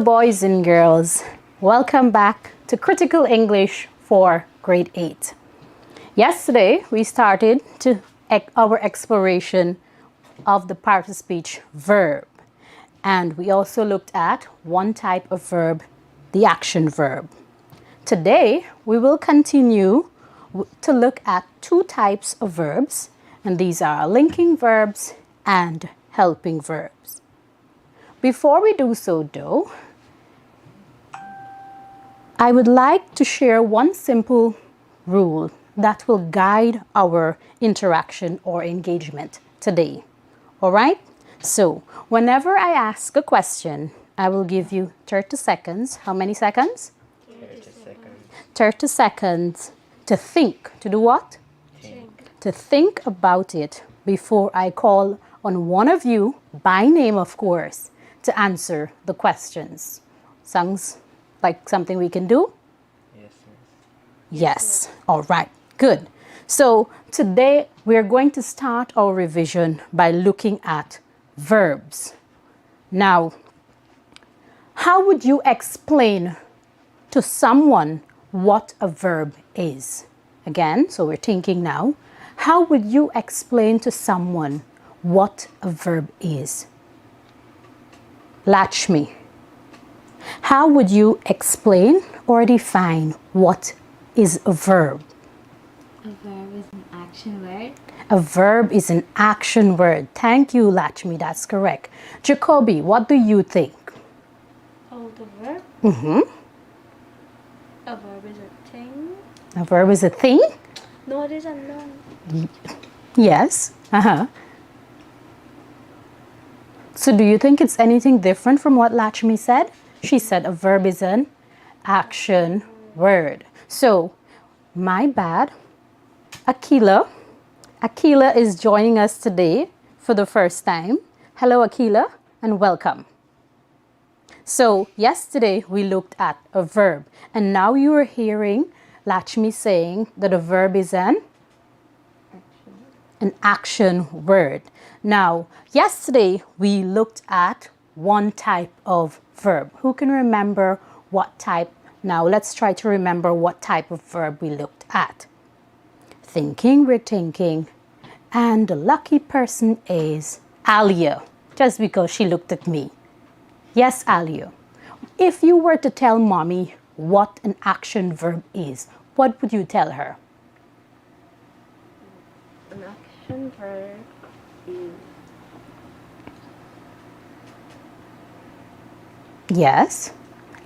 boys and girls. Welcome back to Critical English for Grade 8. Yesterday, we started our exploration of the part of speech verb. And we also looked at one type of verb, the action verb. Today, we will continue to look at two types of verbs, and these are linking verbs and helping verbs. Before we do so though, I would like to share one simple rule that will guide our interaction or engagement today. All right? So, whenever I ask a question, I will give you 30 seconds. How many seconds? 30 seconds. 30 seconds to think. To do what? To think about it before I call on one of you, by name of course, to answer the questions. Sounds like something we can do? Yes. Yes. All right. Good. So today we're going to start our revision by looking at verbs. Now, how would you explain to someone what a verb is? Again, so we're thinking now. How would you explain to someone what a verb is? Lakshmi, how would you explain or define what is a verb? A verb is an action word. A verb is an action word. Thank you, Lakshmi. That's correct. Jacoby, what do you think? Oh, the verb? Mm-hmm. A verb is a thing. A verb is a thing? No, it is a noun. Yes. Uh-huh. So do you think it's anything different from what Lakshmi said? She said a verb is an action word. So, my bad. Akila is joining us today for the first time. Hello, Akila, and welcome. So, yesterday we looked at a verb, and now you are hearing Lakshmi saying that a verb is an action word. Now, yesterday we looked at one type of verb. Who can remember what type? Now, let's try to remember what type of verb we looked at. Thinking, we're thinking. And the lucky person is Alia, just because she looked at me. Yes, Alia. If you were to tell mommy what an action verb is, what would you tell her? An action verb is Yes.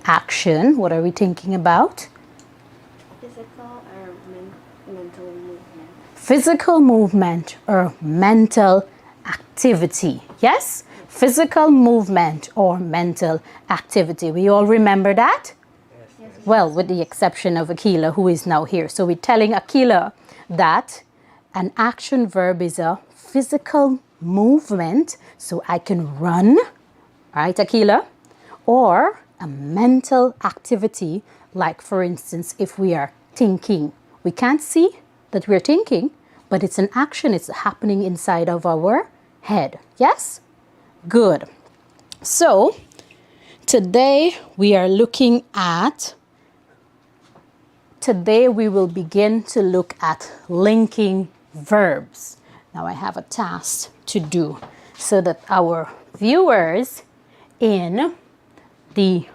Action. What are we thinking about? physical or mental movement. Physical movement or mental activity. Yes? Physical movement or mental activity. We all remember that? Yes. Well, with the exception of Akila, who is now here. So we're telling Akila that an action verb is a physical movement. So I can run, right, Akila? Or a mental activity, like for instance, if we are thinking. We can't see that we're thinking, but it's an action. It's happening inside of our head. Yes? Good. So, today we will begin to look at linking verbs. Now I have a task to do so that our viewers in the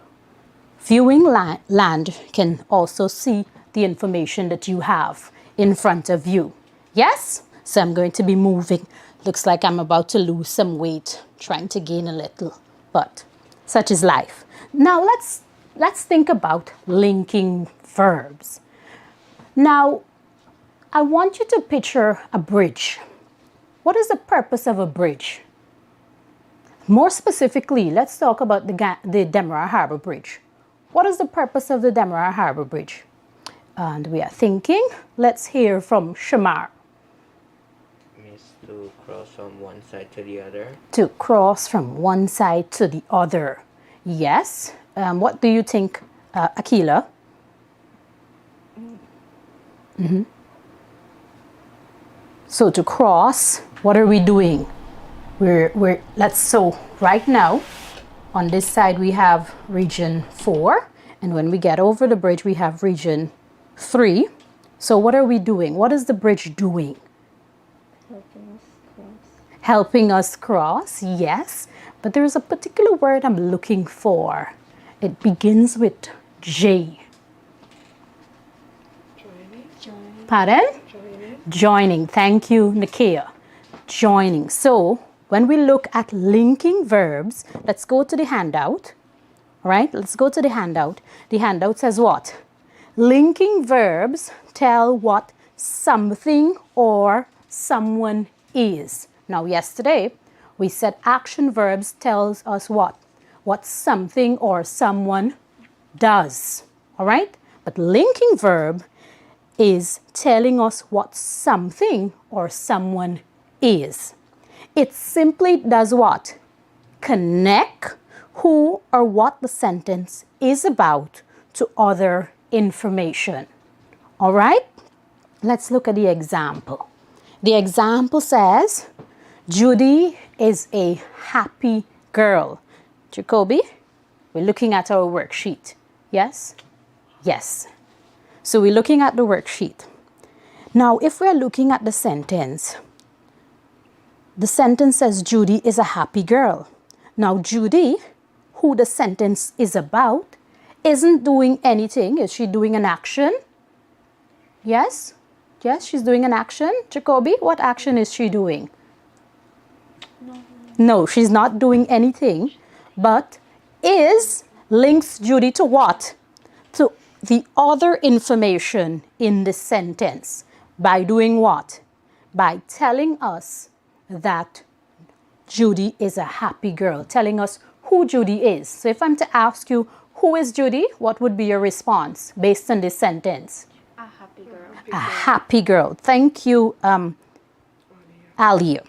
viewing land can also see the information that you have in front of you. Yes? So I'm going to be moving. Looks like I'm about to lose some weight, trying to gain a little, but such is life. Now let's think about linking verbs. Now, I want you to picture a bridge. What is the purpose of a bridge? More specifically, let's talk about the Demerara Harbour Bridge. What is the purpose of the Demerara Harbour Bridge? And we are thinking, let's hear from Shamar. Means to cross from one side to the other. To cross from one side to the other. Yes. What do you think, Akila? Mm-hmm. So to cross, what are we doing? So right now On this side, we have region 4. And when we get over the bridge, we have region 3. So what are we doing? What is the bridge doing? Helping us cross. Helping us cross, yes. But there's a particular word I'm looking for. It begins with J. Join. Pardon? Joining. Thank you, Nakia. Joining. So when we look at linking verbs, let's go to the handout. All right, let's go to the handout. The handout says what? Linking verbs tell what something or someone is. Now, yesterday, we said action verbs tells us what? What something or someone does. All right? But linking verb is telling us what something or someone is. It simply does what? Connect who or what the sentence is about to other information. All right? Let's look at the example. The example says, Judy is a happy girl. Jacoby, we're looking at our worksheet. Yes? Yes. So we're looking at the worksheet. Now, if we're looking at the sentence says Judy is a happy girl. Now, Judy, who the sentence is about, isn't doing anything. Is she doing an action? Yes? Yes, she's doing an action. Jacoby, what action is she doing? No, she's not doing anything. But is links Judy to what? To the other information in this sentence. By doing what? By telling us that Judy is a happy girl. Telling us who Judy is. So if I'm to ask you, who is Judy? What would be your response based on this sentence? A happy girl. A happy girl. Thank you, Alia.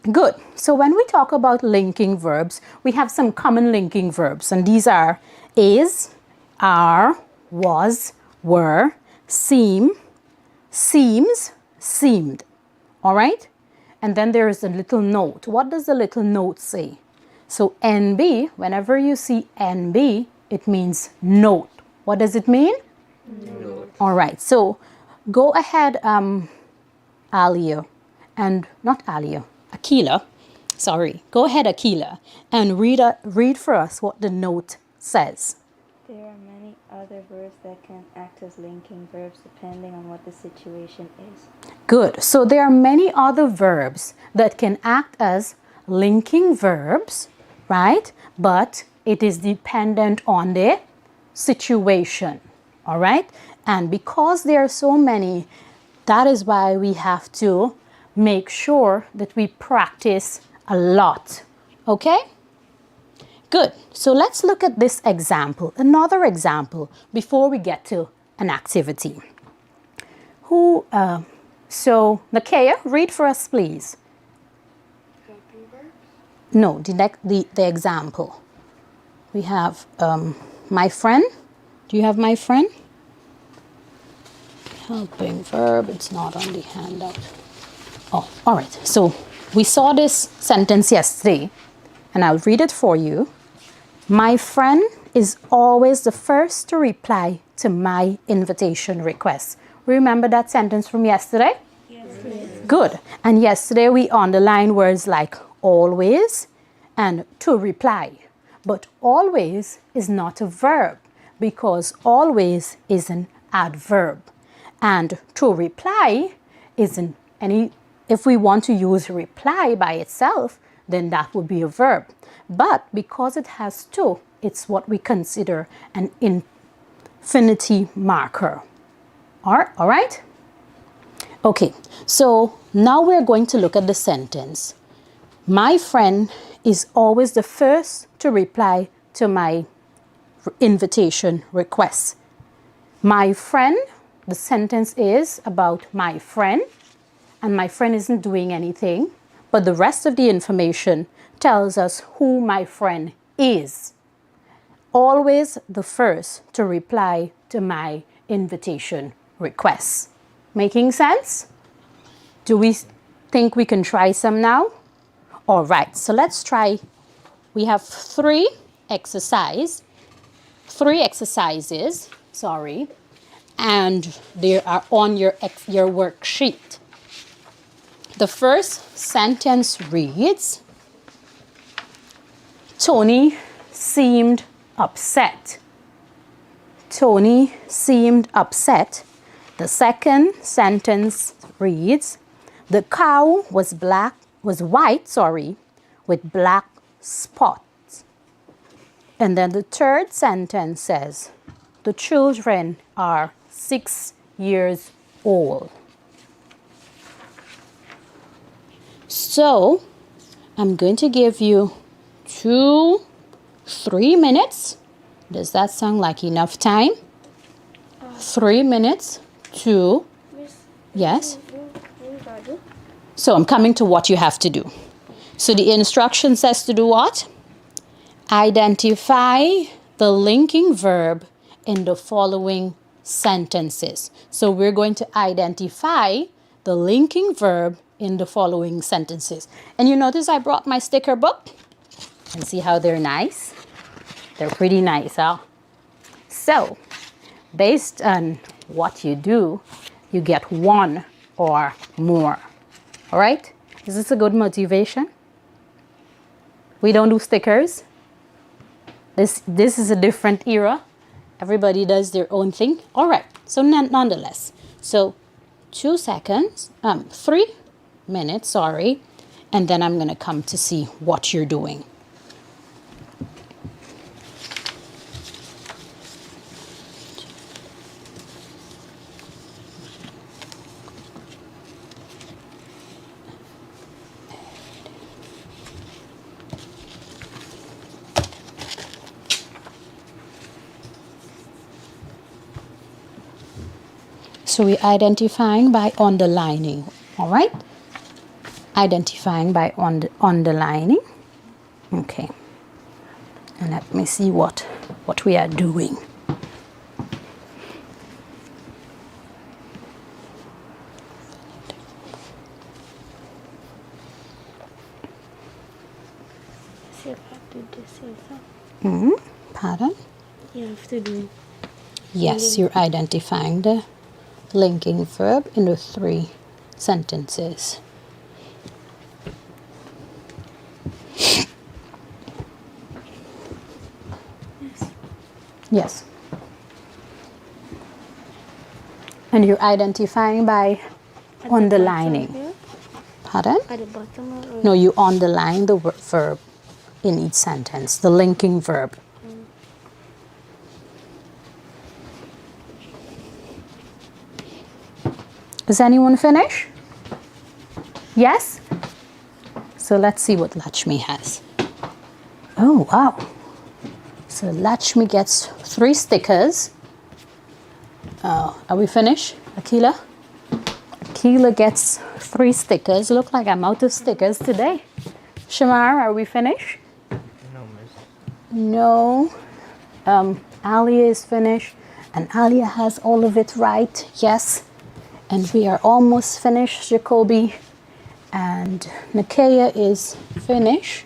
Good. So when we talk about linking verbs, we have some common linking verbs. And these are is, are, was, were, seem, seems, seemed. All right? And then there is a little note. What does the little note say? So NB, whenever you see NB, it means note. What does it mean? Note. All right. So go ahead, Alia, and not Alia, Akila. Sorry. Go ahead, Akila, and read for us what the note says. There are many other verbs that can act as linking verbs depending on what the situation is. Good. So there are many other verbs that can act as linking verbs, right? But it is dependent on the situation, all right? And because there are so many, that is why we have to make sure that we practice a lot, okay? Good. So let's look at this example, another example, before we get to an activity. So Nakia, read for us, please. Helping verbs? No, the example. We have my friend. Do you have my friend? Helping verb, it's not on the handout. Oh, all right. So we saw this sentence yesterday, and I'll read it for you. My friend is always the first to reply to my invitation request. Remember that sentence from yesterday? Yes. Good. And yesterday we underlined words like always and to reply. But always is not a verb because always is an adverb. And to reply isn't any, if we want to use reply by itself, then that would be a verb. But because it has to, it's what we consider an infinity marker. All right? Okay, so now we're going to look at the sentence. My friend is always the first to reply to my invitation request. My friend, the sentence is about my friend, and my friend isn't doing anything, but the rest of the information tells us who my friend is. Always the first to reply to my invitation request. Making sense? Do we think we can try some now? All right, so let's try. We have 3 exercise, 3 exercises, sorry, and they are on your worksheet. The first sentence reads, Tony seemed upset. Tony seemed upset. The second sentence reads, the cow was white, with black spots. And then the third sentence says, the children are 6 years old. So, I'm going to give you 3 minutes. Does that sound like enough time? 3 minutes to, yes? So I'm coming to what you have to do. So the instruction says to do what? Identify the linking verb in the following sentences. So we're going to identify the linking verb in the following sentences. And you notice I brought my sticker book? And see how they're nice? They're pretty nice, huh? So, based on what you do, you get 1 or more. All right? Is this a good motivation? We don't do stickers. This is a different era. Everybody does their own thing. All right. So nonetheless. So 2 seconds, 3 minutes, sorry. And then I'm going to come to see what you're doing. So we're identifying by underlining, all right? Identifying by underlining. Okay. And let me see what we are doing. See if I have to do something. Pardon? You have to do. Yes, you're identifying the linking verb in the 3 sentences. Yes. And you're identifying by underlining. Pardon? At the bottom or No, you underline the verb in each sentence, the linking verb. Is anyone finished? Yes? So let's see what Lakshmi has. Oh, wow. So Lakshmi gets 3 stickers. Oh, are we finished? Akila? Akila gets 3 stickers. Look like I'm out of stickers today. Shamar, are we finished? No, miss. No. Alia is finished. And Alia has all of it right. Yes. And we are almost finished, Jacoby. And Nakeya is finished.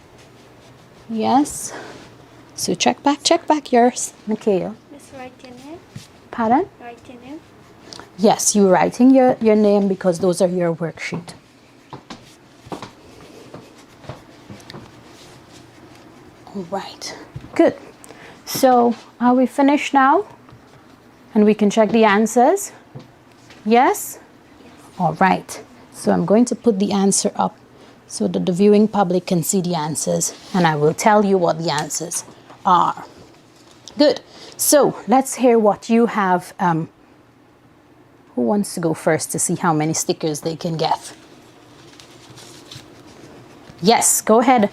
Yes. So check back yours, Nakeya. just write your name. Pardon? Write your name. Yes, you're writing your name because those are your worksheet. All right. Good. So are we finished now? And we can check the answers? Yes? All right. So I'm going to put the answer up so that the viewing public can see the answers, and I will tell you what the answers are. Good. So let's hear what you have. Who wants to go first to see how many stickers they can get? Yes, go ahead,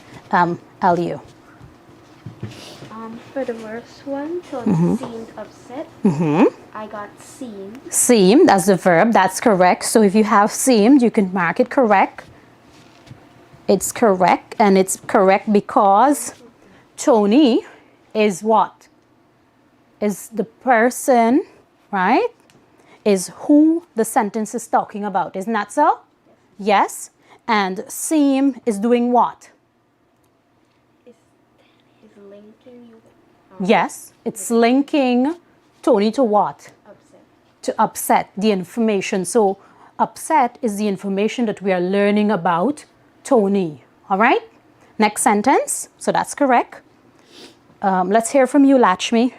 Aliu. For the first one, Tony seemed upset. I got seemed. Seemed, that's the verb, that's correct. So if you have seemed, you can mark it correct. It's correct, and it's correct because Tony is what? Is the person, right? Is who the sentence is talking about. Isn't that so? Yes. And seem is doing what? Is linking you Yes, it's linking Tony to what? Upset. To upset the information. So upset is the information that we are learning about Tony. All right? Next sentence. So that's correct. Let's hear from you, Lakshmi.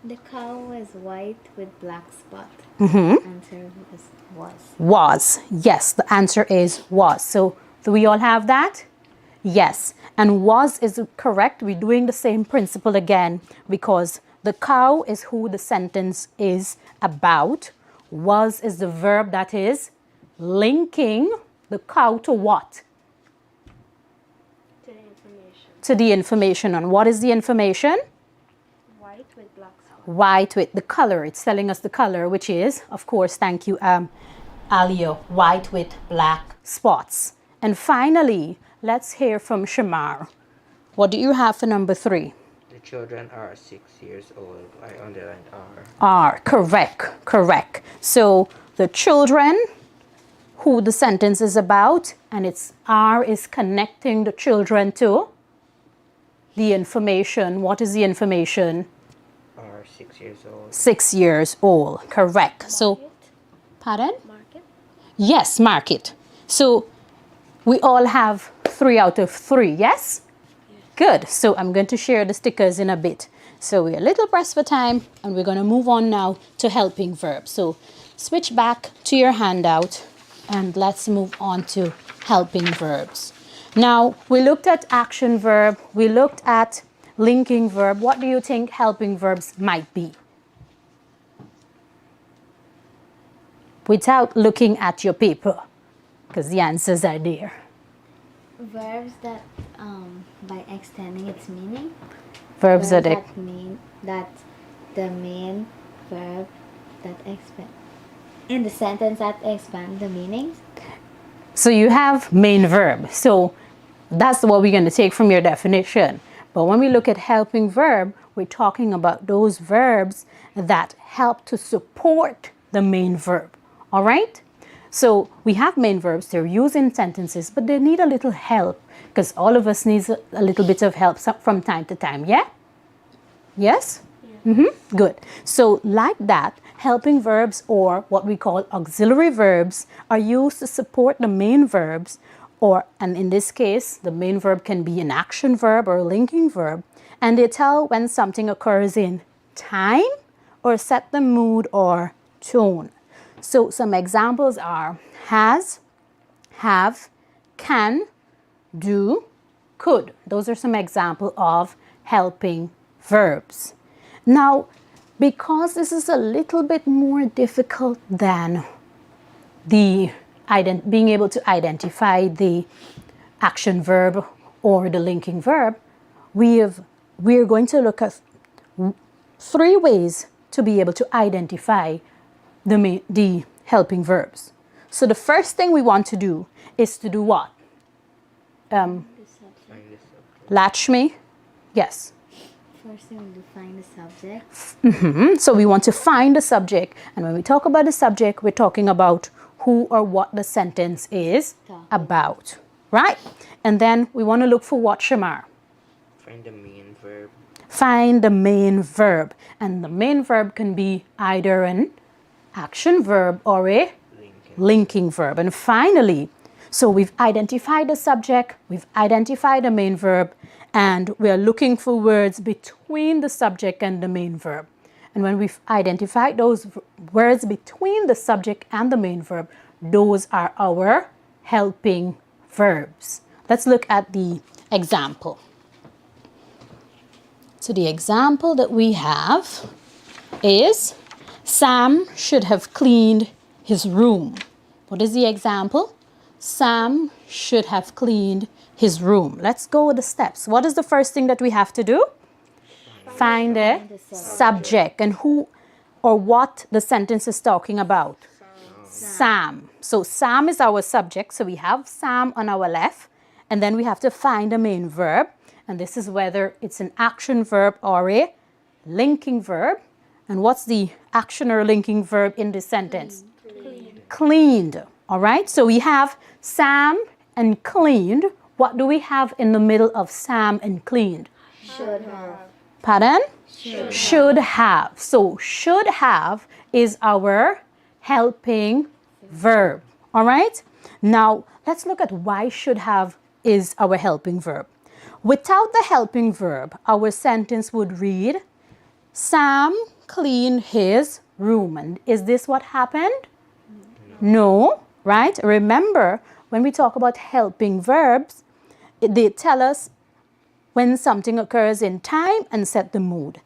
The cow was white with black spot. Answer was. Was. Yes, the answer is was. So do we all have that? Yes. And was is correct. We're doing the same principle again because the cow is who the sentence is about. Was is the verb that is linking the cow to what? To the information. To the information. And what is the information? White with black spot. White with the color. It's telling us the color, which is, of course, thank you, Alia, white with black spots. And finally, let's hear from Shamar. What do you have for number 3? The children are 6 years old. I underlined are. Are. Correct. So the children, who the sentence is about, and it's are is connecting the children to the information. What is the information? Are 6 years old. 6 years old. Correct. So, pardon? Market. Yes, mark it. So we all have 3 out of 3, yes? Good. So I'm going to share the stickers in a bit. So we're a little pressed for time and we're going to move on now to helping verbs. So switch back to your handout and let's move on to helping verbs. Now we looked at action verb, we looked at linking verb. What do you think helping verbs might be? Without looking at your paper, because the answers are there. Verbs that, by extending its meaning. Verbs that mean that the main verb that expand in the sentence that expand the meanings. So you have main verb. So that's what we're going to take from your definition. But when we look at helping verb, we're talking about those verbs that help to support the main verb. All right? So we have main verbs, they're used in sentences, but they need a little help because all of us needs a little bit of help from time to time, yeah? Yes? Good. So like that, helping verbs or what we call auxiliary verbs are used to support the main verbs and in this case, the main verb can be an action verb or a linking verb, and they tell when something occurs in time or set the mood or tone. So some examples are has, have, can, do, could. Those are some examples of helping verbs. Now, because this is a little bit more difficult than being able to identify the action verb or the linking verb, we're going to look at 3 ways to be able to identify the helping verbs. So the first thing we want to do is to do what? Find the subject. Lakshmi? Yes. First thing we define the subject. So we want to find the subject. And when we talk about the subject, we're talking about who or what the sentence is about. Right? And then we want to look for what, Shamar? Find the main verb. Find the main verb. And the main verb can be either an action verb or a linking verb. And finally, so we've identified the subject, we've identified the main verb, and we're looking for words between the subject and the main verb. And when we've identified those words between the subject and the main verb, those are our helping verbs. Let's look at the example. So the example that we have is Sam should have cleaned his room. What is the example? Sam should have cleaned his room. Let's go with the steps. What is the first thing that we have to do? Find the subject and who or what the sentence is talking about. Sam. So Sam is our subject. So we have Sam on our left and then we have to find the main verb. And this is whether it's an action verb or a linking verb. And what's the action or linking verb in this sentence? Cleaned. All right. So we have Sam and cleaned. What do we have in the middle of Sam and cleaned? Should have. Pardon? Should have. So should have is our helping verb. All right? Now, let's look at why should have is our helping verb. Without the helping verb, our sentence would read, Sam cleaned his room. And is this what happened? No, right? Remember, when we talk about helping verbs, they tell us when something occurs in time and set the mood.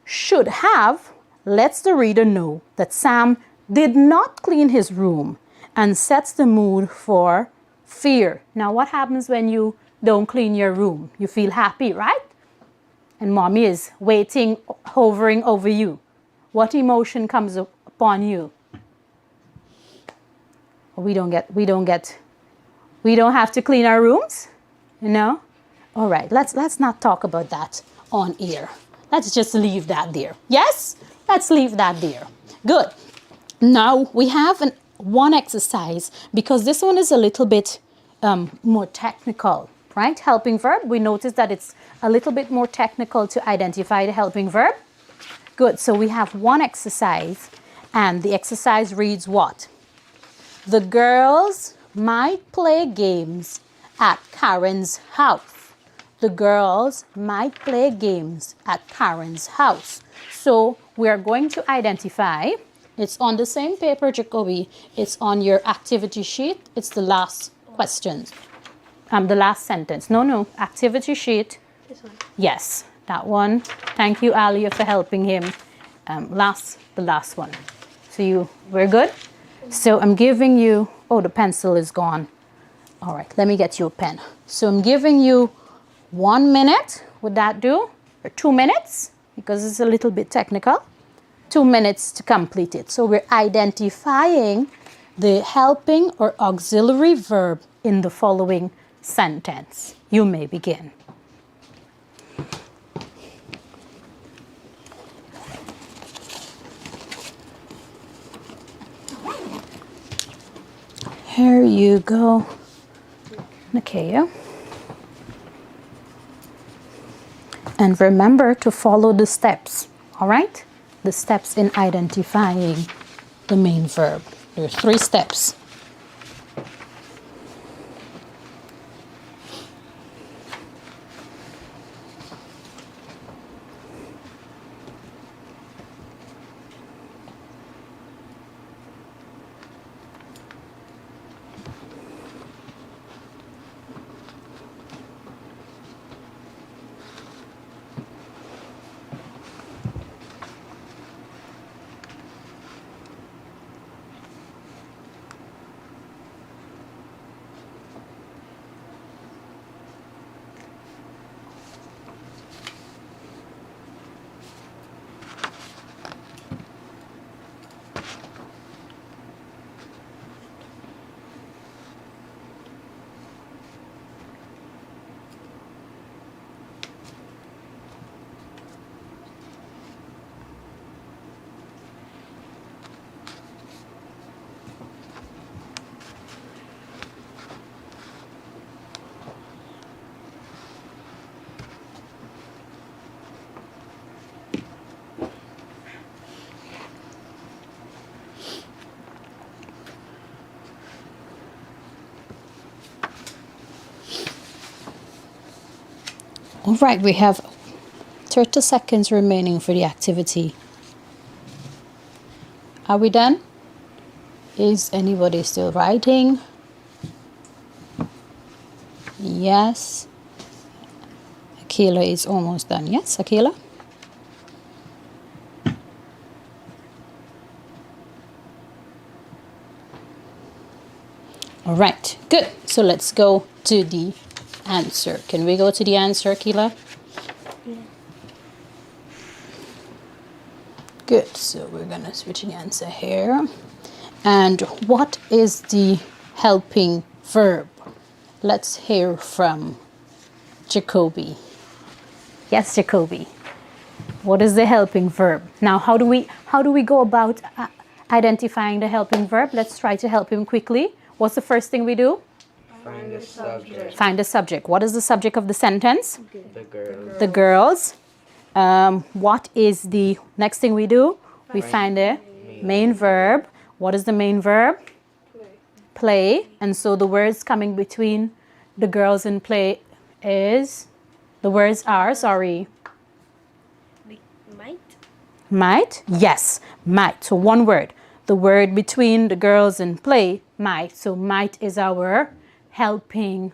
Should have lets the reader know that Sam did not clean his room and sets the mood for fear. Now, what happens when you don't clean your room? You feel happy, right? And mommy is waiting, hovering over you. What emotion comes upon you? We don't have to clean our rooms, you know? All right, let's not talk about that on air. Let's just leave that there. Yes? Let's leave that there. Good. Now we have one exercise because this one is a little bit more technical, right? Helping verb. We notice that it's a little bit more technical to identify the helping verb. Good. So we have one exercise, and the exercise reads what? The girls might play games at Karen's house. The girls might play games at Karen's house. So we are going to identify. It's on the same paper, Jacoby. It's on your activity sheet. It's the last question. The last sentence. No, activity sheet. This one. Yes, that one. Thank you, Alia, for helping him. The last one. So we're good? So I'm giving you, the pencil is gone. All right, let me get you a pen. So I'm giving you 1 minute. Would that do? Or 2 minutes? Because it's a little bit technical. 2 minutes to complete it. So we're identifying the helping or auxiliary verb in the following sentence. You may begin. Here you go, Nakia. And remember to follow the steps, all right? The steps in identifying the main verb. There are 3 steps. All right, we have 30 seconds remaining for the activity. Are we done? Is anybody still writing? Yes. Akila is almost done. Yes, Akila? All right, good. So let's go to the answer. Can we go to the answer, Akila? Yeah. Good. So we're going to switch the answer here. And what is the helping verb? Let's hear from Jacoby. Yes, Jacoby. What is the helping verb? Now, how do we go about identifying the helping verb? Let's try to help him quickly. What's the first thing we do? Find the subject. Find the subject. What is the subject of the sentence? The girls. The girls What is the next thing we do? We find the main verb. What is the main verb? Play. Play. And so the words coming between the girls in play is, the words are, sorry, We might. might. Yes, might. So one word. The word between the girls in play, might. So might is our helping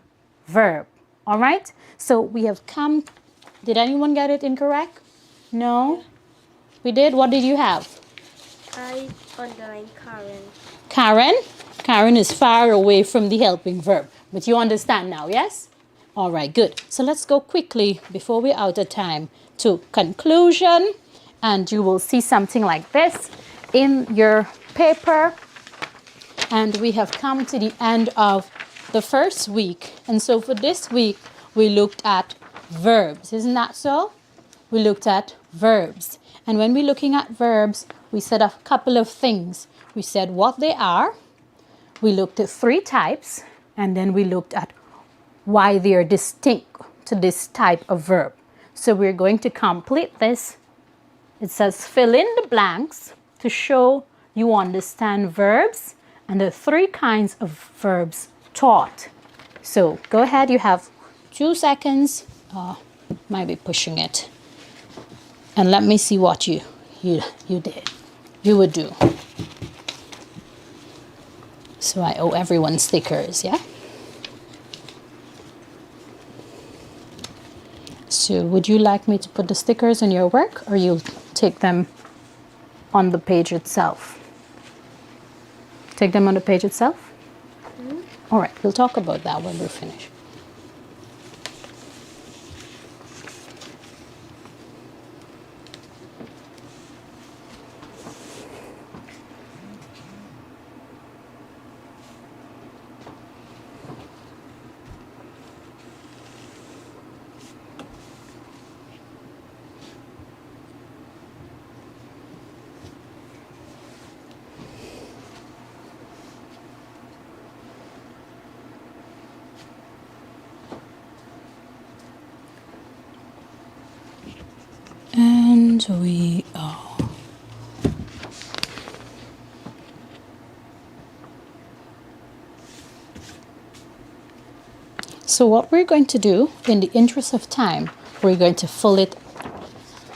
verb. All right? So we have come. Did anyone get it incorrect? No? We did? What did you have? I underlined Karen. Karen? Karen is far away from the helping verb. But you understand now, yes? All right, good. So let's go quickly before we're out of time to conclusion. And you will see something like this in your paper. And we have come to the end of the first week. And so for this week, we looked at verbs. Isn't that so? We looked at verbs. And when we're looking at verbs, we said a couple of things. We said what they are. We looked at 3 types. And then we looked at why they are distinct to this type of verb. So we're going to complete this. It says fill in the blanks to show you understand verbs and the 3 kinds of verbs taught. So go ahead, you have 2 seconds. Might be pushing it. And let me see what you did. You would do. So I owe everyone stickers, yeah? So would you like me to put the stickers in your work, or you'll take them on the page itself? Take them on the page itself? All right, we'll talk about that when we're finished. And we are. So what we're going to do, in the interest of time, we're going to fill it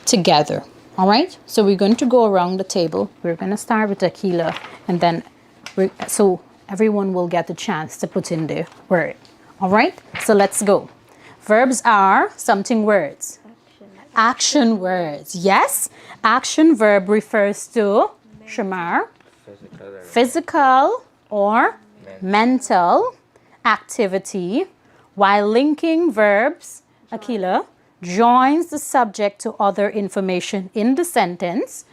together. All right? So we're going to go around the table. We're going to start with Akila, and then so everyone will get the chance to put in their word. All right? So let's go. Verbs are something words. Action words. Yes. Action verb refers to Shamar, physical or mental activity, while linking verbs, Akila, joins the subject to other information in the sentence.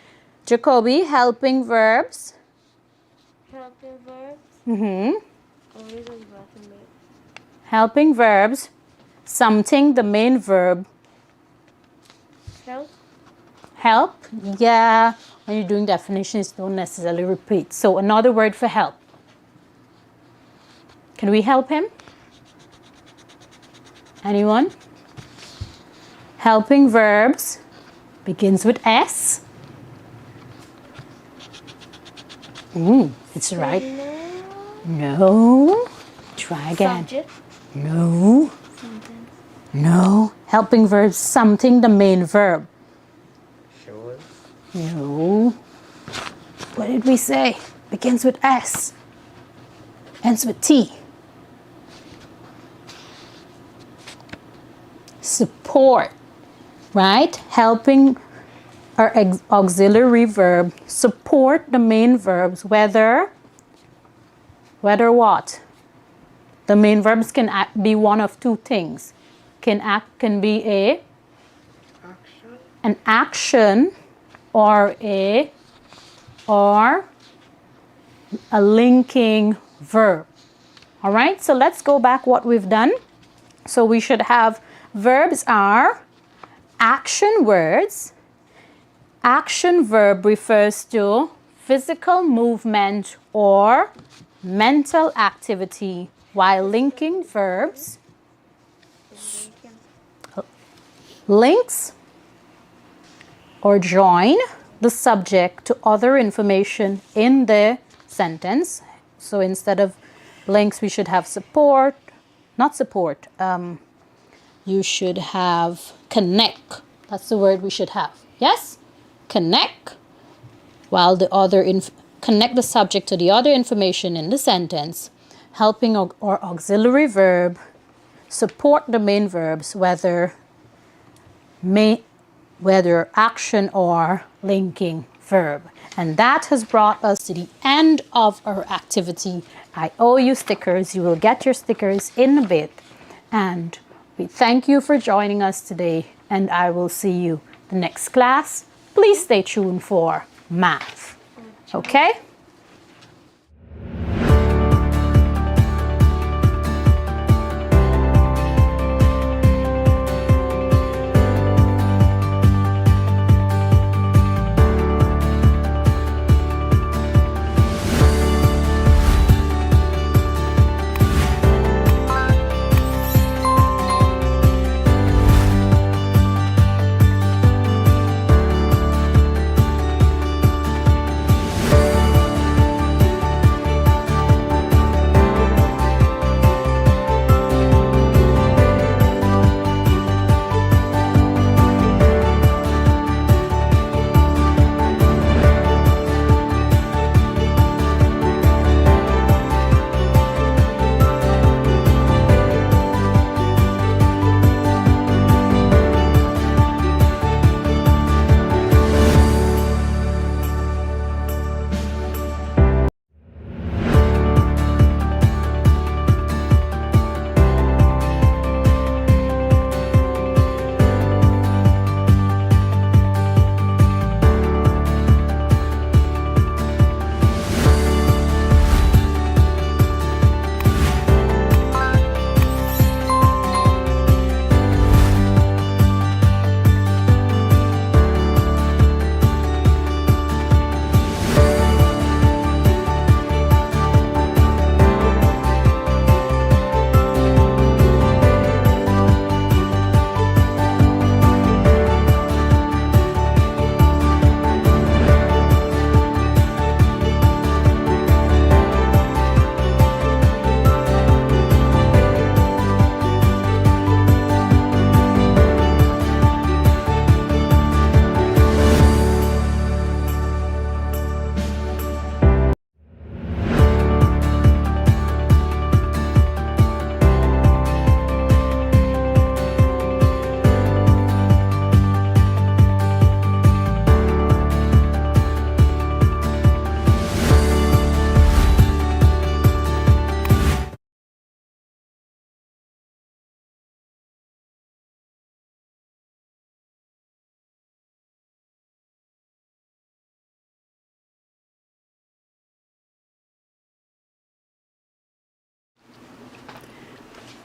Jacoby, helping verbs. Helping verbs. Mm-hmm. Always bottom it. Helping verbs, something the main verb. Help. Help, yeah, when you're doing definitions, don't necessarily repeat. So another word for help. Can we help him? Anyone? Helping verbs begins with S. It's right. No. Try again. Subject. No. No. Helping verbs, something the main verb. Show us. No. What did we say? Begins with S. Ends with T. Support. Right? Helping or auxiliary verb support the main verbs, whether what? The main verbs can be one of 2 things. Can be an action or a linking verb. All right, so let's go back what we've done. So we should have verbs are action words. Action verb refers to physical movement or mental activity, while linking verbs links or join the subject to other information in the sentence. So instead of links, we should have support, not support, you should have connect. That's the word we should have. Yes? Connect, while the other connect the subject to the other information in the sentence, helping or auxiliary verb support the main verbs, whether action or linking verb. And that has brought us to the end of our activity. I owe you stickers. You will get your stickers in a bit. And we thank you for joining us today, and I will see you the next class. Please stay tuned for math. Okay?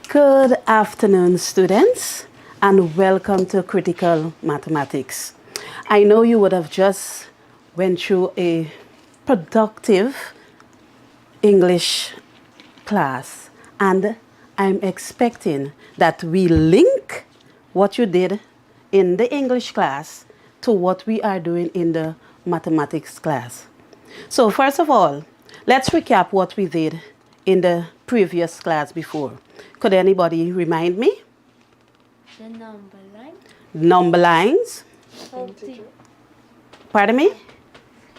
Good afternoon, students, and welcome to Critical Mathematics. I know you would have just went through a productive English class, and I'm expecting that we link what you did in the English class to what we are doing in the mathematics class. So first of all, let's recap what we did in the previous class before. Could anybody remind me? The number line. Number lines. Pardon me?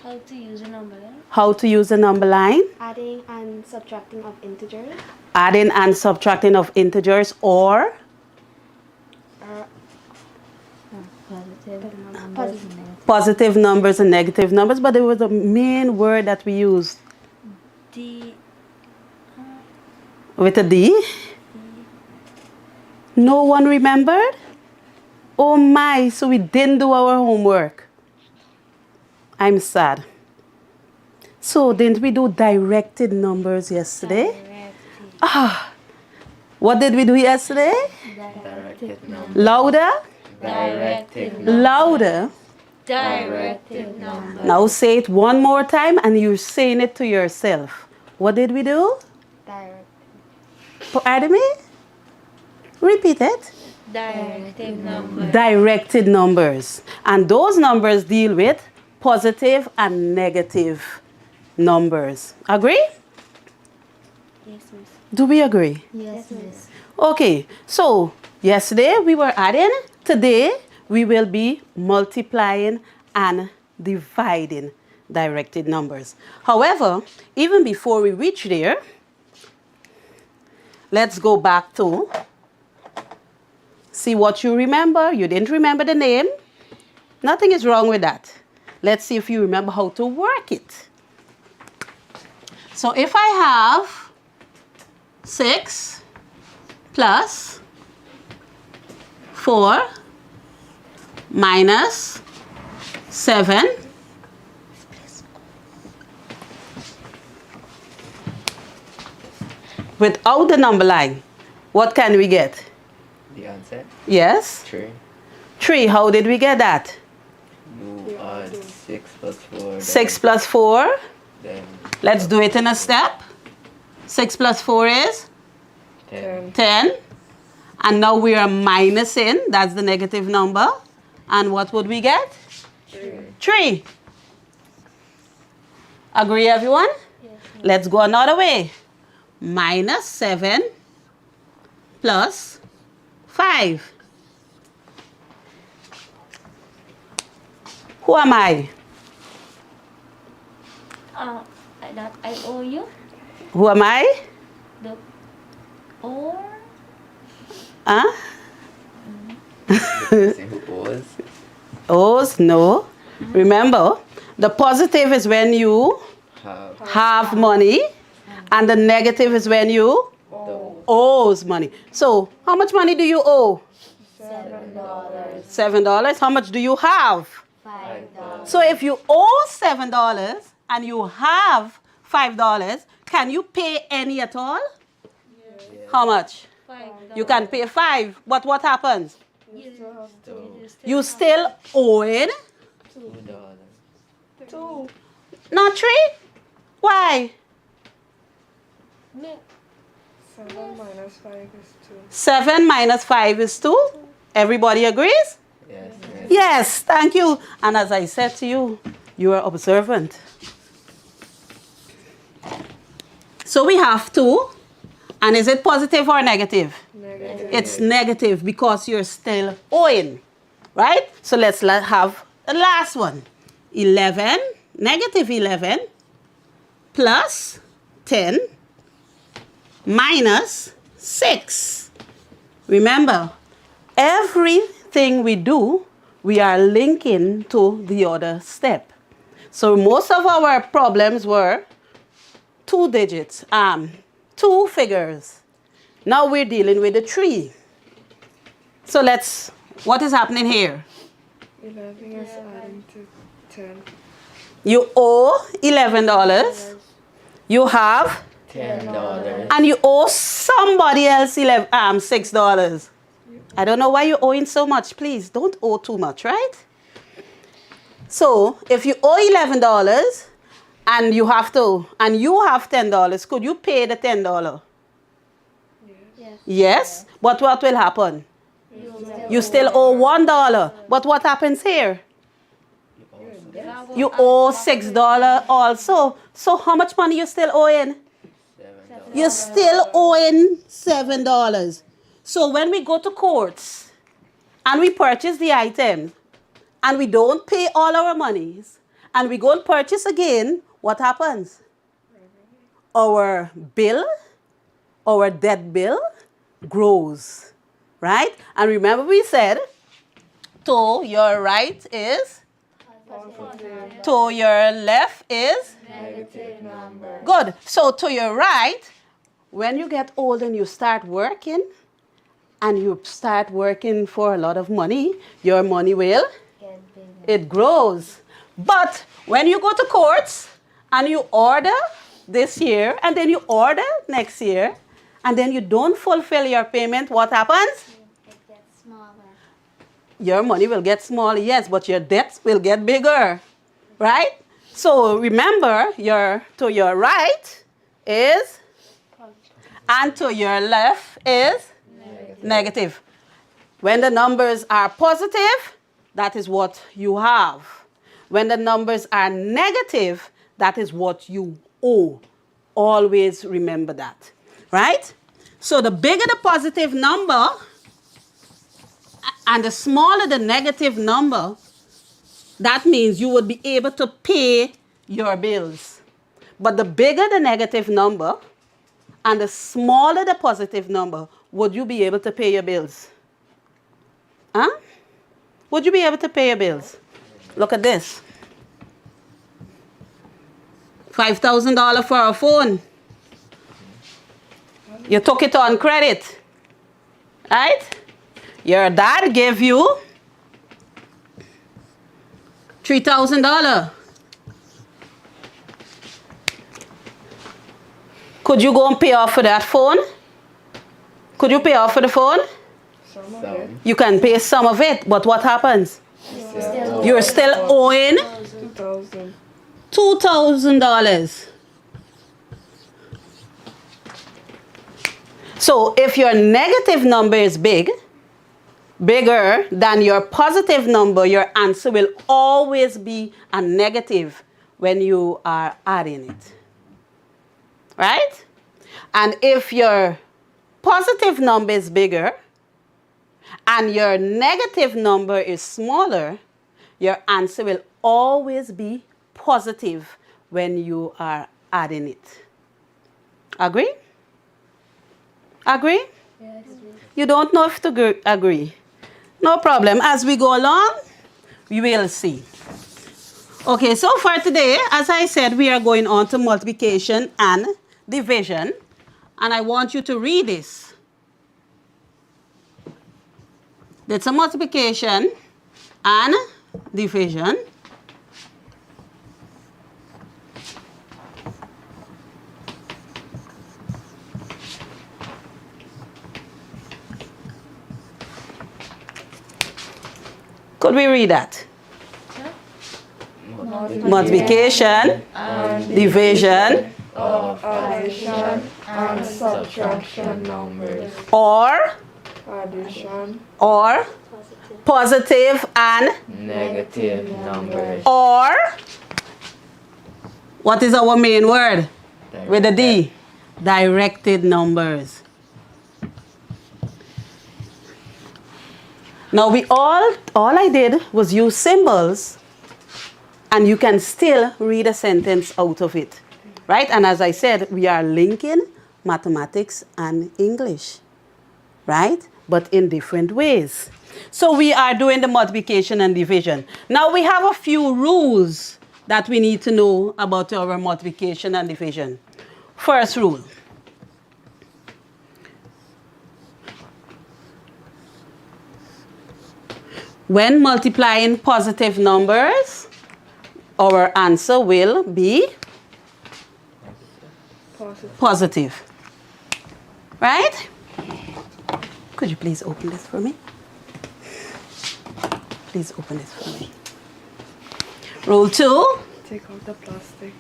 How to use a number line. How to use a number line. Adding and subtracting of integers. Adding and subtracting of integers, or positive numbers and negative numbers. But there was a main word that we used. D. With a D? No one remembered? Oh my, so we didn't do our homework. I'm sad. So didn't we do directed numbers yesterday? What did we do yesterday? Directed numbers. Louder? Directed Louder. Directed number. Now say it one more time, and you're saying it to yourself. What did we do? Direct. Pardon me? Repeat it. Directed number. Directed numbers. And those numbers deal with positive and negative numbers. Agree? Yes, miss. Do we agree? Yes, miss. Okay, so yesterday we were adding, today we will be multiplying and dividing directed numbers. However, even before we reach there, let's go back to see what you remember. You didn't remember the name. Nothing is wrong with that. Let's see if you remember how to work it. So if I have 6 plus 4 minus 7 without the number line, what can we get? The answer? Yes? 3. 3. How did we get that? You add 6 plus 4. 6 plus 4. Then Let's do it in a step. 6 plus 4 is 10. 10. And now we are minusing. That's the negative number. And what would we get? 3. Agree, everyone? Let's go another way. Minus 7 plus 5. Who am I? That I owe you. Who am I? The or Huh? Suppose. O's, no. Remember, the positive is when you Have have money, and the negative is when you owes money. So, how much money do you owe? $7. $7. How much do you have? $5. So, if you owe $7 and you have $5, can you pay any at all? How much? You can pay 5, but what happens? You still owing, $2. not 3? Why? 7 minus 5 is 2. 7 minus 5 is 2. Everybody agrees? Yes. Yes, thank you. And as I said to you, you are observant. So we have 2. And is it positive or negative? Negative. It's negative because you're still owing, right? So let's have the last one. 11, negative 11 plus 10 minus 6. Remember, everything we do, we are linking to the other step. So most of our problems were 2 digits, 2 figures. Now we're dealing with the 3. So what is happening here? 11 is adding to 10. You owe $11. You have, $10. and you owe somebody else $6. I don't know why you're owing so much. Please don't owe too much, right? So if you owe $11 and you have $10, could you pay the $10? Yes. But what will happen? You still owe $1. But what happens here? You owe $6 also. So how much money you still owing? $7. You're still owing $7. So when we go to courts and we purchase the items and we don't pay all our monies and we go and purchase again, what happens? Our bill, our debt bill grows, right? And remember we said, to your right is? To your left is? Negative number. Good. So to your right, when you get old and you start working, and you start working for a lot of money, your money will? Get bigger. It grows. But when you go to courts and you order this year and then you order next year and then you don't fulfill your payment, what happens? It gets smaller. Your money will get smaller, yes, but your debts will get bigger, right? So remember, to your right is, and to your left is negative. When the numbers are positive, that is what you have. When the numbers are negative, that is what you owe. Always remember that, right? So the bigger the positive number and the smaller the negative number, that means you would be able to pay your bills. But the bigger the negative number and the smaller the positive number, would you be able to pay your bills? Huh? Would you be able to pay your bills? Look at this. $5,000 for a phone. You took it on credit, right? Your dad gave you $3,000. Could you go and pay off for that phone? Could you pay off for the phone? Some of it. You can pay some of it, but what happens? You're still owing 2,000. $2,000. So if your negative number is bigger than your positive number, your answer will always be a negative when you are adding it. Right? And if your positive number is bigger and your negative number is smaller, your answer will always be positive when you are adding it. Agree? Agree? Yes. You don't know if to agree. No problem. As we go along, we will see. Okay, so for today, as I said, we are going on to multiplication and division. And I want you to read this. That's a multiplication and division. Could we read that? Multiplication and division Of addition and subtraction numbers. or Addition. positive and Negative numbers. or what is our main word with the D? Directed numbers. Now all I did was use symbols and you can still read a sentence out of it. Right? And as I said, we are linking mathematics and English. Right? But in different ways. So we are doing the multiplication and division. Now we have a few rules that we need to know about our multiplication and division. First rule. When multiplying positive numbers, our answer will be positive. Right? Could you please open this for me? Please open this for me. Rule 2. Take out the plastic.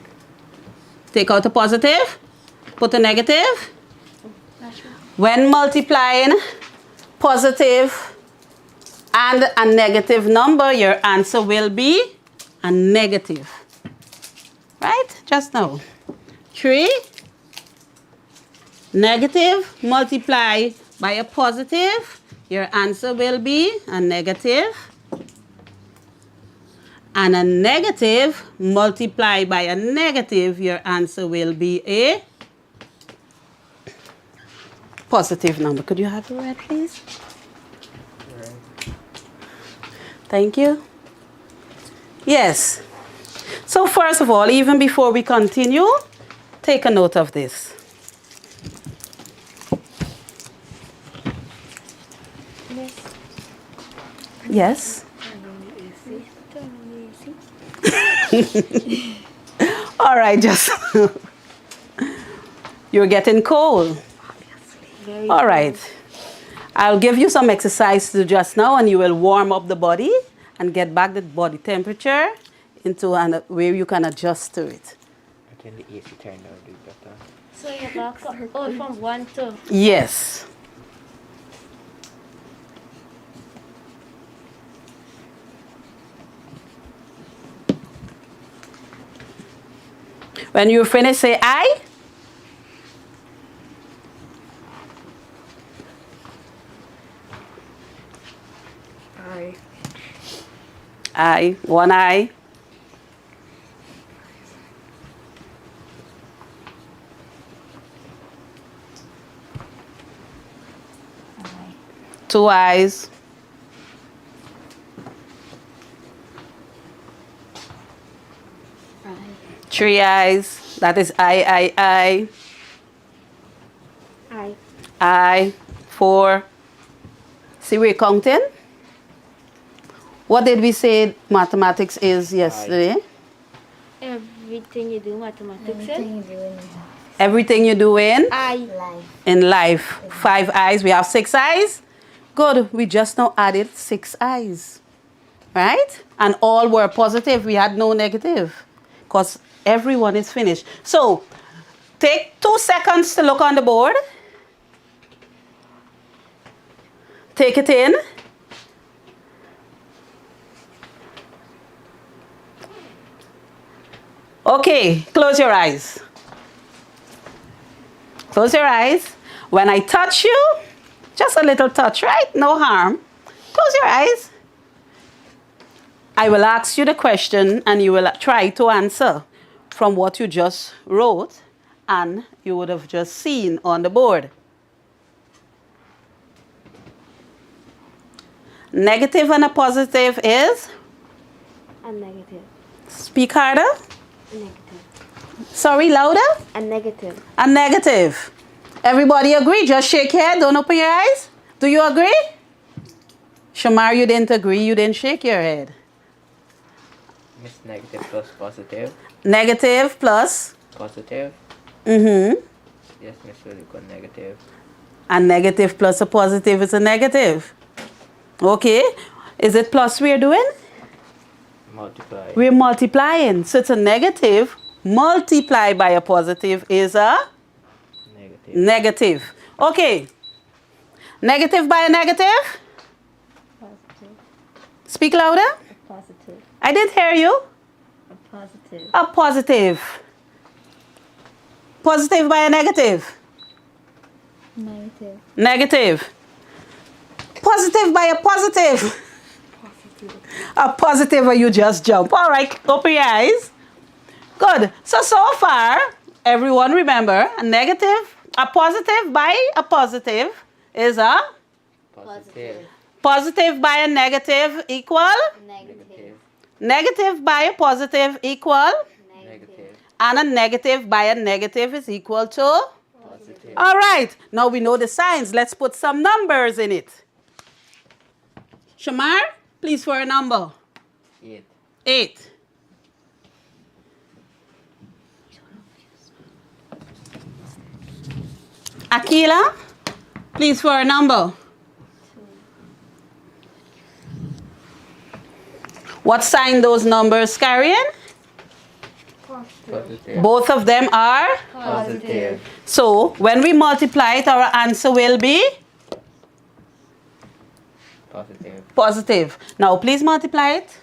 Take out the positive. Put a negative. When multiplying positive and a negative number, your answer will be a negative. Right? Just now. 3. Negative multiply by a positive, your answer will be a negative. And a negative multiplied by a negative, your answer will be a positive number. Could you have the red, please? Thank you. Yes. So first of all, even before we continue, take a note of this. Yes. All right, just you're getting cold. All right. I'll give you some exercise to do just now, and you will warm up the body and get back the body temperature into where you can adjust to it. I think the AC turned on do better. So you back up from 1 to. Yes. When you finish, say I. I. One I. Two eyes. Three eyes. That is I. I. I. Four. See, we're counting. What did we say mathematics is yesterday? Everything you do mathematics in. Everything you do in? I. In life. 5 eyes. We have 6 eyes. Good. We just now added 6 eyes. Right? And all were positive. We had no negative. Because everyone is finished. So, take 2 seconds to look on the board. Take it in. Okay, close your eyes. Close your eyes. When I touch you, just a little touch, right? No harm. Close your eyes. I will ask you the question and you will try to answer from what you just wrote and you would have just seen on the board. Negative and a positive is? A negative. Speak harder. A negative. Sorry, louder. A negative. A negative. Everybody agree? Just shake your head. Don't open your eyes. Do you agree? Shamar, you didn't agree. You didn't shake your head. Miss negative plus positive. Negative plus? Positive. Mm-hmm. Yes, Miss will go negative. A negative plus a positive is a negative. Okay. Is it plus we're doing? Multiply. We're multiplying. So it's a negative multiplied by a positive is a? Negative. Negative. Okay. Negative by a negative? Positive. Speak louder. A positive. I didn't hear you. A positive. A positive. Positive by a negative. Negative. Negative. Positive by a positive. A positive or you just jump. All right, open your eyes. Good. So far, everyone remember, a negative, a positive by a positive is a? Positive. Positive by a negative equal? Negative. Negative by a positive equal? Negative. And a negative by a negative is equal to? Positive. All right. Now we know the signs. Let's put some numbers in it. Shamar, please for a number. 8. 8. Akila, please for a number. 2. What sign those numbers carrying? Positive. Both of them are? Positive. So when we multiply it, our answer will be? Positive. Positive. Now please multiply it.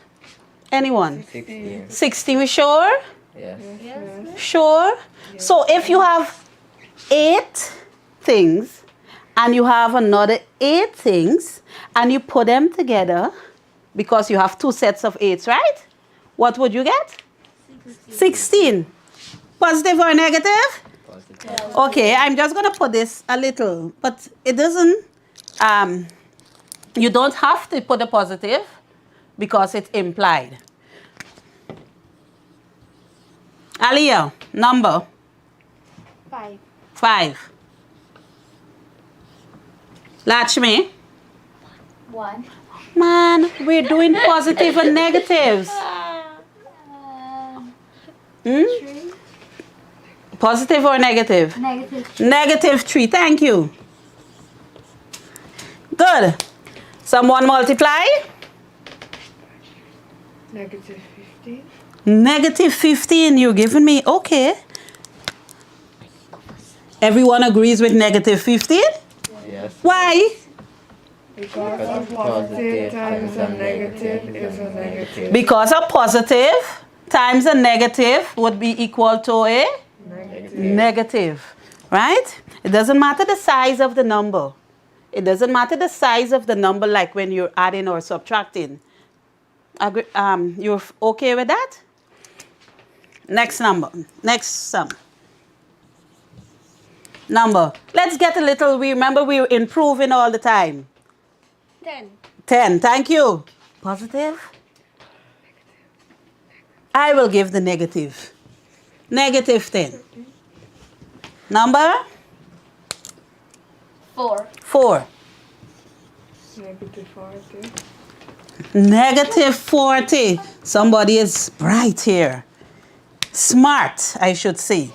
Anyone? 16. 60, we sure? Yes. Sure? So if you have 8 things and you have another 8 things and you put them together because you have 2 sets of 8s, right? What would you get? 16. Positive or negative? Positive. Okay, I'm just going to put this a little, but it doesn't, you don't have to put a positive because it's implied. Aliyah, number? 5. 5. Lakshmi? 1. Man, we're doing positive and negatives. Hmm? Positive or negative? Negative. Negative 3, thank you. Good. Someone multiply? Negative 15. Negative 15, you're giving me, okay. Everyone agrees with negative 15? Yes. Why? Because a positive times a negative is a negative. Because a positive times a negative would be equal to a negative, right? It doesn't matter the size of the number. It doesn't matter the size of the number like when you're adding or subtracting. You're okay with that? Next number. Next sum. Number. Let's get a little, we remember we're improving all the time. 10. 10, thank you. Positive? I will give the negative. Negative 10. Number? 4. 4. Negative 40. Negative 40. Somebody is bright here. Smart, I should say.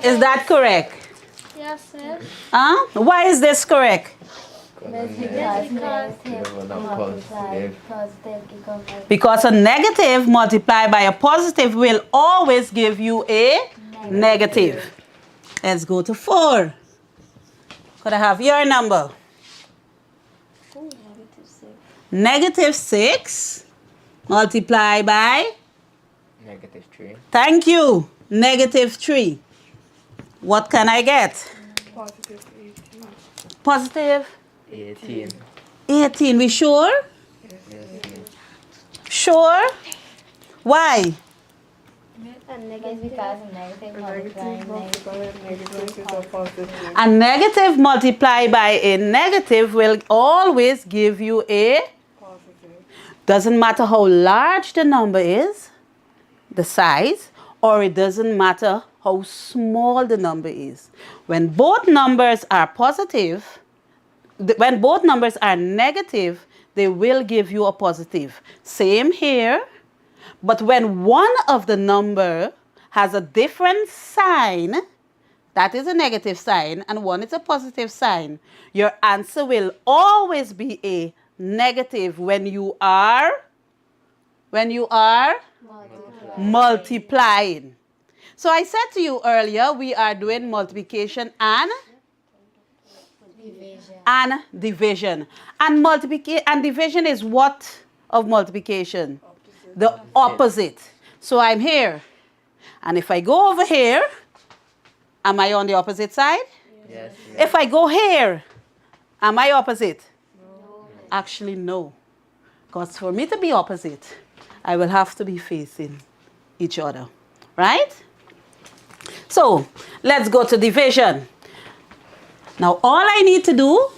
Is that correct? Yes, sir. Huh? Why is this correct? Because a negative multiplied by a positive will always give you a negative. Let's go to 4. Could I have your number? Negative 6 multiplied by? Negative 3. Thank you. Negative 3. What can I get? Positive 18. Positive 18. 18. We sure? Yes. Sure? Why? Because a negative A multiplying negative multiplied by negative is a positive. A negative multiplied by a negative will always give you a, Positive. doesn't matter how large the number is, the size, or it doesn't matter how small the number is. When both numbers are positive, when both numbers are negative, they will give you a positive. Same here. But when one of the number has a different sign, that is a negative sign, and one is a positive sign, your answer will always be a negative when you are multiplying. So I said to you earlier, we are doing multiplication and division. And multiplication and division is what of multiplication? The opposite. So I'm here. And if I go over here, am I on the opposite side? Yes. If I go here, am I opposite? No. Actually, no. Because for me to be opposite, I will have to be facing each other. Right? So, let's go to division. Now, all I need to do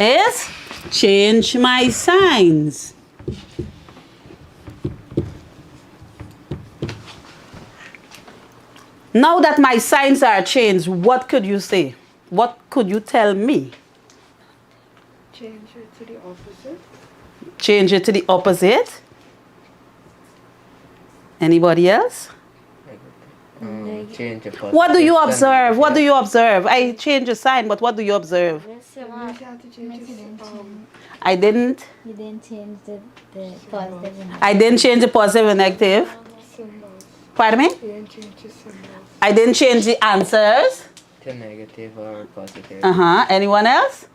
is change my signs. Now that my signs are changed, what could you say? What could you tell me? Change it to the opposite. Change it to the opposite. Anybody else? Change the positive. What do you and observe? What do negative. you observe? I changed the sign, but what do you observe? You have to change it. I didn't. You didn't change the positive and I didn't change the positive and negative. Symbols. Pardon me? You didn't change the symbols. I didn't change the answers. To negative or positive. Anyone else?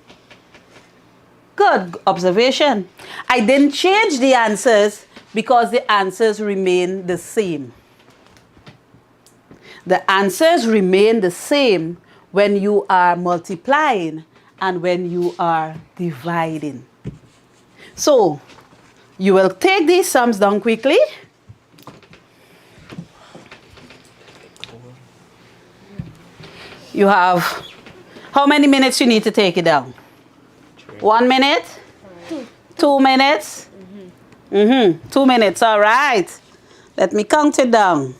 Good observation. I didn't change the answers because the answers remain the same. The answers remain the same when you are multiplying and when you are dividing. So, you will take these sums down quickly. You have, how many minutes you need to take it down? 1 minute? 2 minutes? 2 minutes, all right. Let me count it down.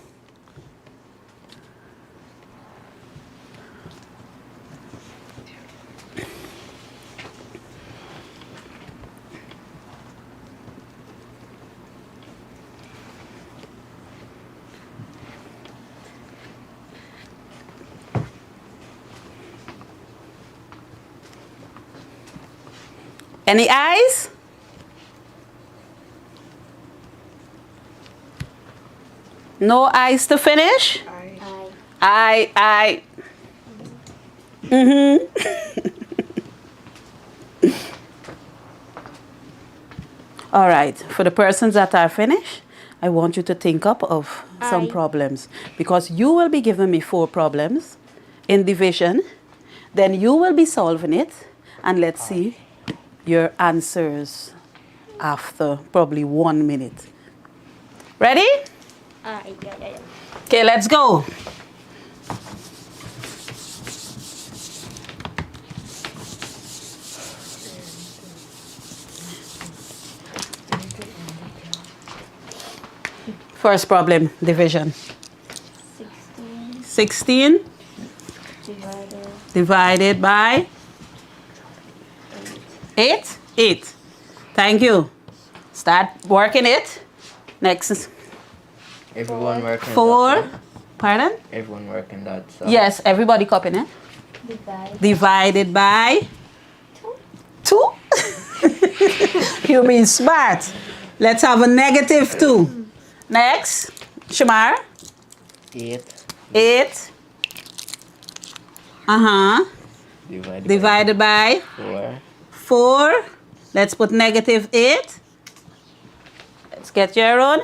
Any eyes? No eyes to finish? I. All right. For the persons that are finished, I want you to think up of some problems because you will be giving me 4 problems in division. Then you will be solving it, and let's see your answers after probably 1 minute. Ready? Yeah. Okay, let's go. First problem, division. 16 divided by 8. 8. Thank you. Start working it. Next. Everyone working 4. that. Pardon? Everyone working that. So. Yes, everybody copying it. Divided by 2. You mean smart. Let's have a negative 2. Next. Shamar. 8 divided by 4. Let's put negative 8. Let's get your own.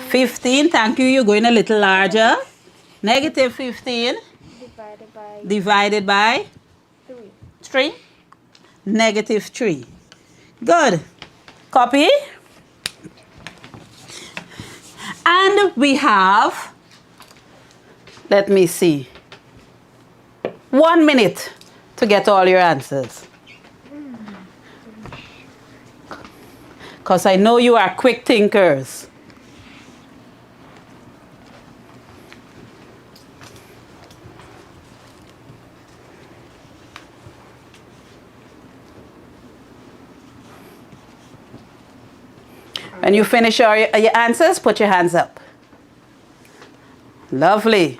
15. Thank you. You're going a little larger. Negative 15 divided by 3. Negative 3. Good. Copy. And we have, let me see, 1 minute to get all your answers. Because I know you are quick thinkers. When you finish your answers, put your hands up. Lovely.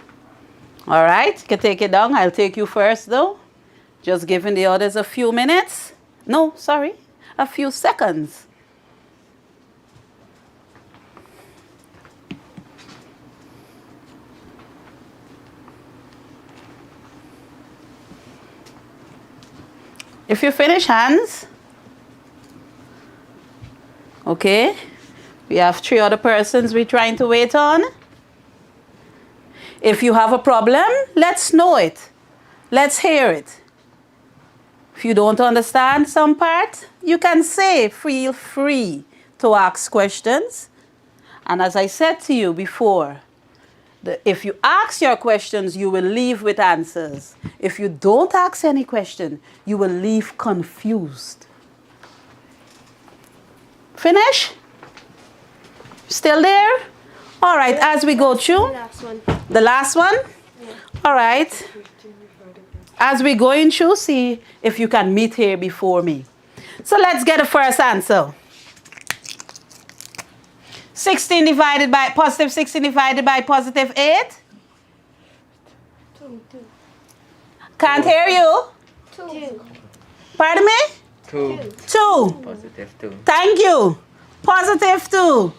All right, you can take it down. I'll take you first, though. Just giving the others a few minutes. No, sorry, a few seconds. If you finish, hands. Okay. We have 3 other persons we're trying to wait on. If you have a problem, let's know it. Let's hear it. If you don't understand some part, you can say, feel free to ask questions. And as I said to you before, if you ask your questions, you will leave with answers. If you don't ask any question, you will leave confused. Finish? Still there? All right, as we go through. The last one? Yeah. All right. As we're going through, see if you can meet here before me. So let's get the first answer. 16 divided by, positive 16 divided by positive 8? 2. Can't hear you. 2. Pardon me? 2. 2. Positive 2. Thank you. Positive 2.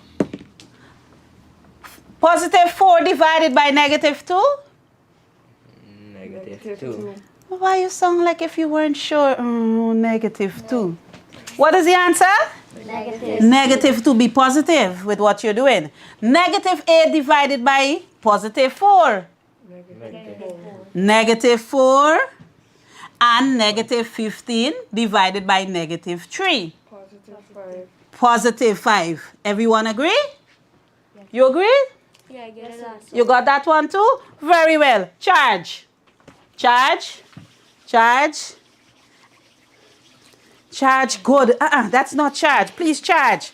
Positive 4 divided by negative 2? Negative 2. Why you sound like if you weren't sure? Negative 2. What is the answer? Negative. Negative 2. Be positive with what you're doing. Negative 8 divided by positive 4. Negative 4. And negative 15 divided by negative 3. Positive 5. Positive 5. Everyone agree? You agree? Yeah, I get it. You got that one too? Very well. Charge. Charge. Charge. Charge. Good. That's not charge. Please charge.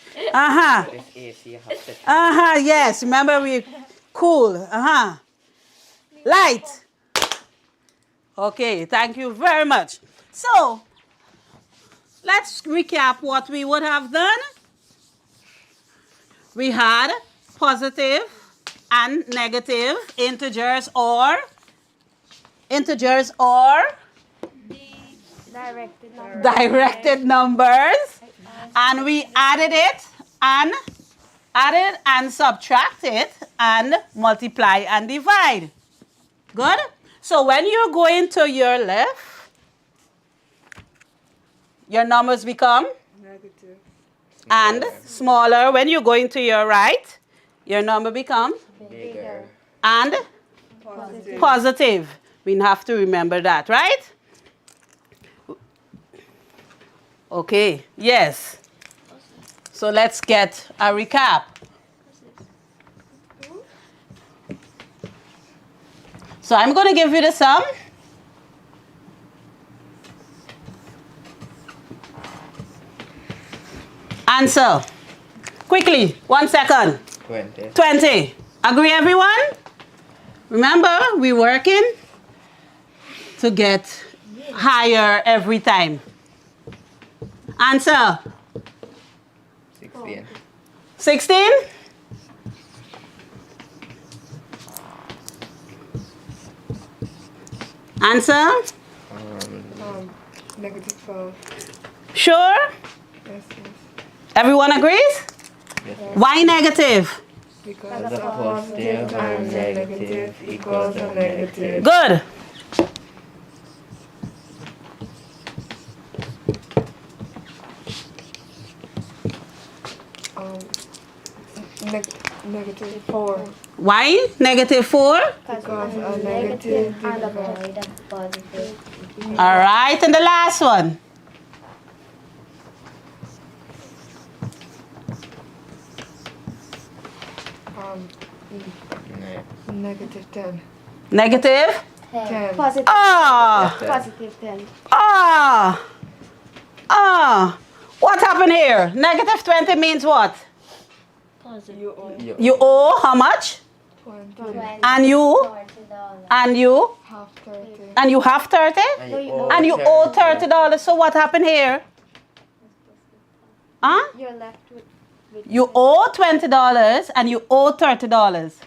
Yes. Remember we cool. Light. Okay. Thank you very much. So, let's recap what we would have done. We had positive and negative integers or directed numbers, and we added and subtracted and multiply and divide. Good? So when you're going to your left, your numbers become Negative. And smaller. When you're going to your right, your number becomes Bigger. and positive. We have to remember that, right? Okay, yes. So let's get a recap. So I'm going to give you the sum. Answer. Quickly, 1 second. 20. 20. Agree, everyone? Remember, we're working to get higher every time. Answer. 16. 16? Answer? -12. Sure? Yes, yes. Everyone agrees? Yes. Why negative? Because A positive and negative equals a negative. Good. -4. Why -4? Because a negative and divided avoid a positive. All right, and the last one. -10. Negative? 10. Positive. Ah! Positive 10. Ah! Ah! What happened here? -20 means what? You owe You owe how much? 20. And you? $40. And you? Half 30. And you have 30? And you owe $30. So what happened here? Huh? You're left with You owe $20 and you owe $30.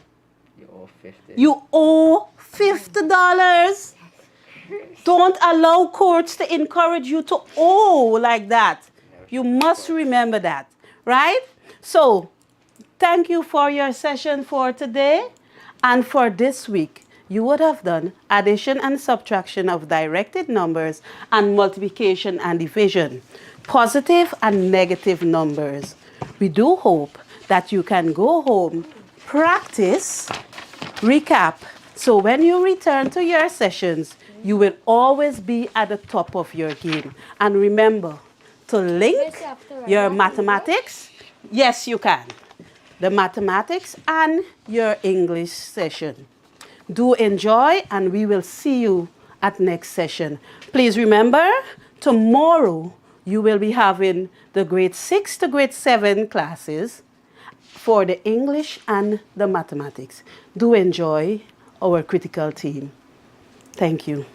You owe 50. You owe $50. Don't allow courts to encourage you to owe like that. You must remember that, right? So, thank you for your session for today. And for this week, you would have done addition and subtraction of directed numbers and multiplication and division, positive and negative numbers. We do hope that you can go home, practice, recap. So when you return to your sessions, you will always be at the top of your game. And remember to link your mathematics. Yes, you can. The mathematics and your English session. Do enjoy, and we will see you at next session. Please remember, tomorrow you will be having the grade 6 to grade 7 classes for the English and the mathematics. Do enjoy our critical team. Thank you.